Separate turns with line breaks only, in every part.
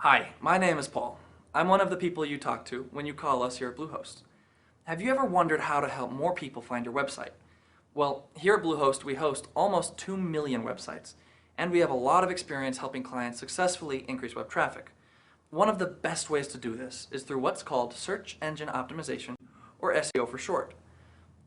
Hi, my name is Paul. I'm one of the people you talk to when you call us here at Bluehost. Have you ever wondered how to help more people find your website? Well, here at Bluehost we host almost 2 million websites, and we have a lot of experience helping clients successfully increase web traffic. One of the best ways to do this is through what's called search engine optimization, or SEO for short.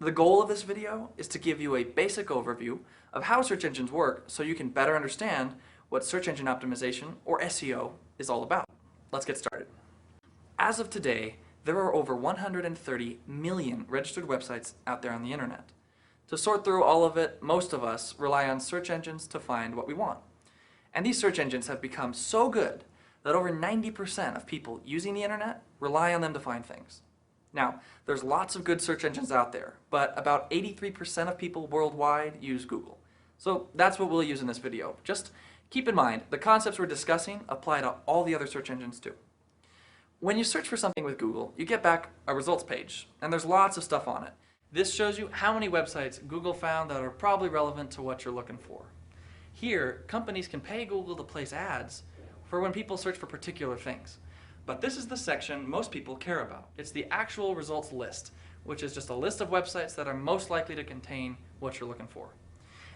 The goal of this video is to give you a basic overview of how search engines work so you can better understand what search engine optimization, or SEO, is all about. Let's get started. As of today, there are over 130 million registered websites out there on the internet. To sort through all of it, most of us rely on search engines to find what we want. And these search engines have become so good that over 90% of people using the internet rely on them to find things. Now, there's lots of good search engines out there, but about 83% of people worldwide use Google. So that's what we'll use in this video. Just keep in mind, the concepts we're discussing apply to all the other search engines too. When you search for something with Google, you get back a results page, and there's lots of stuff on it. This shows you how many websites Google found that are probably relevant to what you're looking for. Here, companies can pay Google to place ads for when people search for particular things. But this is the section most people care about. It's the actual results list, which is just a list of websites that are most likely to contain what you're looking for.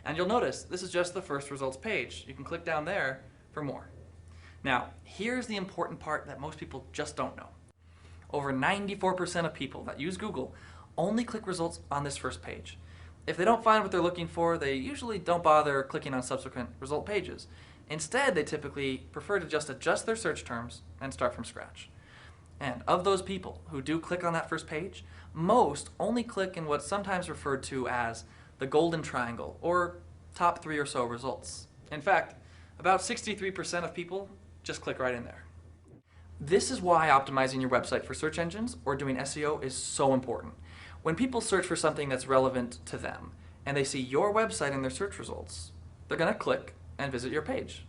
And you'll notice this is just the first results page. You can click down there for more. Now, here's the important part that most people just don't know. Over 94% of people that use Google only click results on this first page. If they don't find what they're looking for, they usually don't bother clicking on subsequent result pages. Instead, they typically prefer to just adjust their search terms and start from scratch. And of those people who do click on that first page, most only click in what's sometimes referred to as the golden triangle, or top 3 or so results. In fact, about 63% of people just click right in there. This is why optimizing your website for search engines or doing SEO is so important. When people search for something that's relevant to them, and they see your website in their search results, they're going to click and visit your page.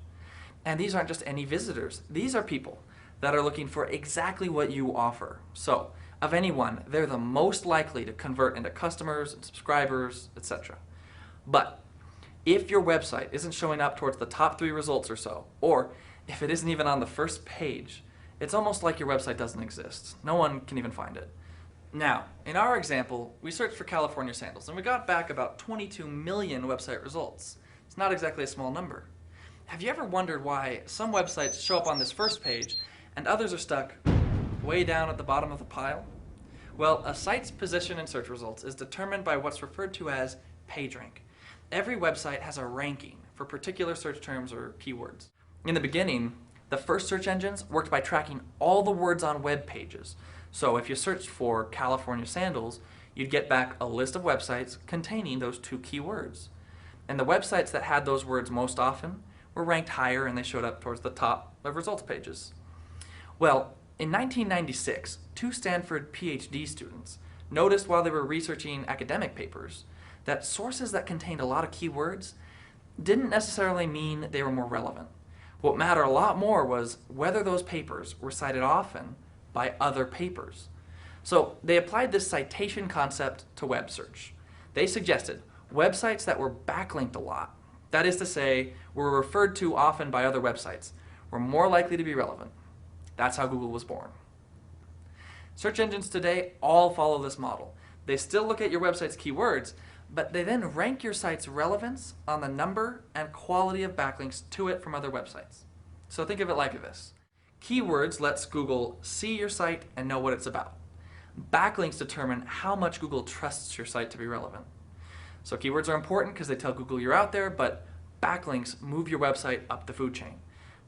And these aren't just any visitors. These are people that are looking for exactly what you offer. So, of anyone, they're the most likely to convert into customers and subscribers, etc. But if your website isn't showing up towards the top 3 results or so, or if it isn't even on the first page, it's almost like your website doesn't exist. No one can even find it. Now, in our example, we searched for California sandals, and we got back about 22 million website results. It's not exactly a small number. Have you ever wondered why some websites show up on this first page and others are stuck way down at the bottom of the pile? Well, a site's position in search results is determined by what's referred to as PageRank. Every website has a ranking for particular search terms or keywords. In the beginning, the first search engines worked by tracking all the words on web pages. So if you searched for California sandals, you'd get back a list of websites containing those 2 keywords. And the websites that had those words most often were ranked higher, and they showed up towards the top of results pages. Well, in 1996, 2 Stanford PhD students noticed while they were researching academic papers that sources that contained a lot of keywords didn't necessarily mean they were more relevant. What mattered a lot more was whether those papers were cited often by other papers. So they applied this citation concept to web search. They suggested websites that were backlinked a lot, that is to say, were referred to often by other websites, were more likely to be relevant. That's how Google was born. Search engines today all follow this model. They still look at your website's keywords, but they then rank your site's relevance on the number and quality of backlinks to it from other websites. So think of it like this. Keywords lets Google see your site and know what it's about. Backlinks determine how much Google trusts your site to be relevant. So keywords are important because they tell Google you're out there, but backlinks move your website up the food chain.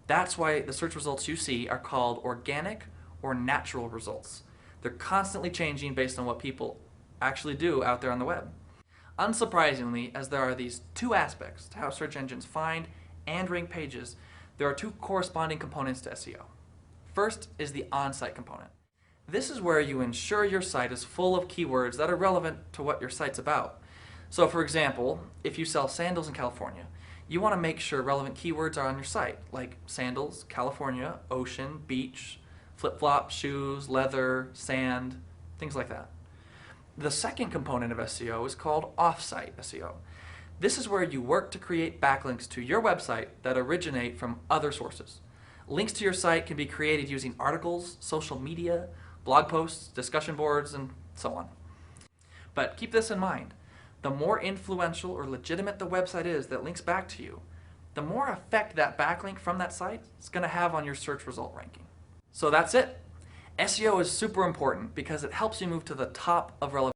That's why the search results you see are called organic or natural results. They're constantly changing based on what people actually do out there on the web. Unsurprisingly, as there are these 2 aspects to how search engines find and rank pages, there are 2 corresponding components to SEO. First is the on-site component. This is where you ensure your site is full of keywords that are relevant to what your site's about. So for example, if you sell sandals in California, you want to make sure relevant keywords are on your site, like sandals, California, ocean, beach, flip-flops, shoes, leather, sand, things like that. The second component of SEO is called off-site SEO. This is where you work to create backlinks to your website that originate from other sources. Links to your site can be created using articles, social media, blog posts, discussion boards, and so on. But keep this in mind. The more influential or legitimate the website is that links back to you, the more effect that backlink from that site is going to have on your search result ranking. So that's it. SEO is super important because it helps you move to the top of relevant